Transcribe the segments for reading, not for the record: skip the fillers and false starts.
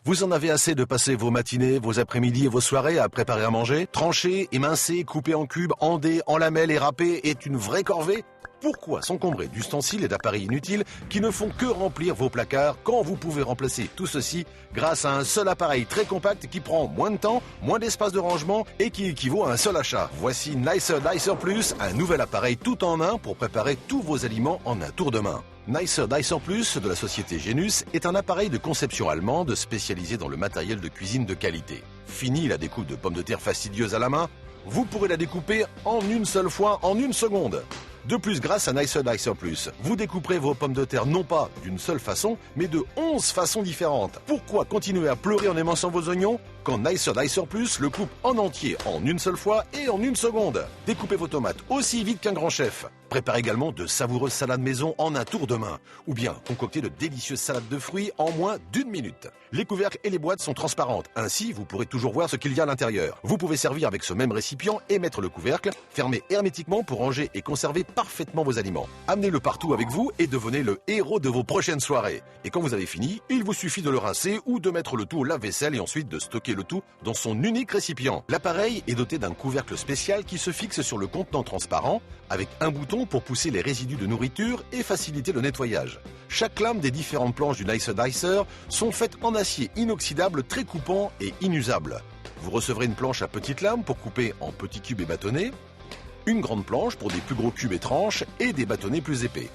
Vous en avez assez de passer vos matinées, vos après-midi et vos soirées à préparer à manger? Trancher, émincer, couper en cubes, en dés, en lamelles et râper est une vraie corvée? Pourquoi s'encombrer d'ustensiles et d'appareils inutiles qui ne font que remplir vos placards quand vous pouvez remplacer tout ceci grâce à un seul appareil très compact qui prend moins de temps, moins d'espace de rangement et qui équivaut à un seul achat? Voici Nicer Dicer Plus, un nouvel appareil tout en un pour préparer tous vos aliments en un tour de main. Nicer Dicer Plus de la société Genus est un appareil de conception allemande spécialisé dans le matériel de cuisine de qualité. Fini la découpe de pommes de terre fastidieuse à la main, vous pourrez la découper en une seule fois en une seconde. De plus, grâce à Nicer Dicer Plus, vous découperez vos pommes de terre non pas d'une seule façon, mais de 11 façons différentes. Pourquoi continuer à pleurer en éminçant vos oignons quand Nicer Dicer Plus le coupe en entier en une seule fois et en une seconde? Découpez vos tomates aussi vite qu'un grand chef. Préparez également de savoureuses salades maison en un tour de main. Ou bien concoctez de délicieuses salades de fruits en moins d'1 minute. Les couvercles et les boîtes sont transparentes. Ainsi, vous pourrez toujours voir ce qu'il y a à l'intérieur. Vous pouvez servir avec ce même récipient et mettre le couvercle, fermé hermétiquement pour ranger et conserver parfaitement vos aliments. Amenez-le partout avec vous et devenez le héros de vos prochaines soirées. Et quand vous avez fini, il vous suffit de le rincer ou de mettre le tout au lave-vaisselle et ensuite de stocker le tout dans son unique récipient. L'appareil est doté d'un couvercle spécial qui se fixe sur le contenant transparent avec un bouton pour pousser les résidus de nourriture et faciliter le nettoyage. Chaque lame des différentes planches du Nicer Dicer sont faites en acier inoxydable très coupant et inusable. Vous recevrez une planche à petites lames pour couper en petits cubes et bâtonnets, une grande planche pour des plus gros cubes et tranches et des bâtonnets plus épais.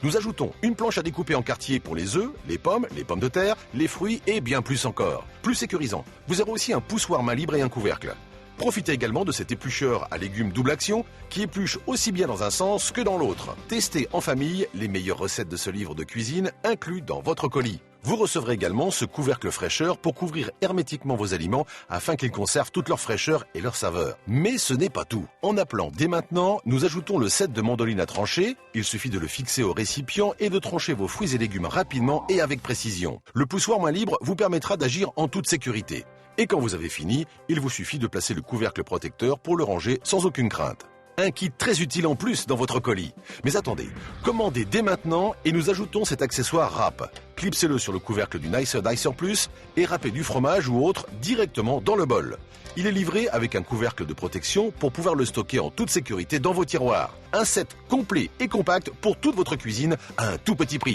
Nous ajoutons une planche à découper en quartiers pour les œufs, les pommes de terre, les fruits et bien plus encore. Plus sécurisant, vous aurez aussi un poussoir main libre et un couvercle. Profitez également de cet éplucheur à légumes double action qui épluche aussi bien dans un sens que dans l'autre. Testez en famille les meilleures recettes de ce livre de cuisine inclus dans votre colis. Vous recevrez également ce couvercle fraîcheur pour couvrir hermétiquement vos aliments afin qu'ils conservent toute leur fraîcheur et leur saveur. Mais ce n'est pas tout. En appelant dès maintenant, nous ajoutons le set de mandoline à trancher. Il suffit de le fixer au récipient et de trancher vos fruits et légumes rapidement et avec précision. Le poussoir main libre vous permettra d'agir en toute sécurité. Et quand vous avez fini, il vous suffit de placer le couvercle protecteur pour le ranger sans aucune crainte. Un kit très utile en plus dans votre colis. Mais attendez, commandez dès maintenant et nous ajoutons cet accessoire râpe. Clipsez-le sur le couvercle du Nicer Dicer Plus et râpez du fromage ou autre directement dans le bol. Il est livré avec un couvercle de protection pour pouvoir le stocker en toute sécurité dans vos tiroirs. Un set complet et compact pour toute votre cuisine à un tout petit prix.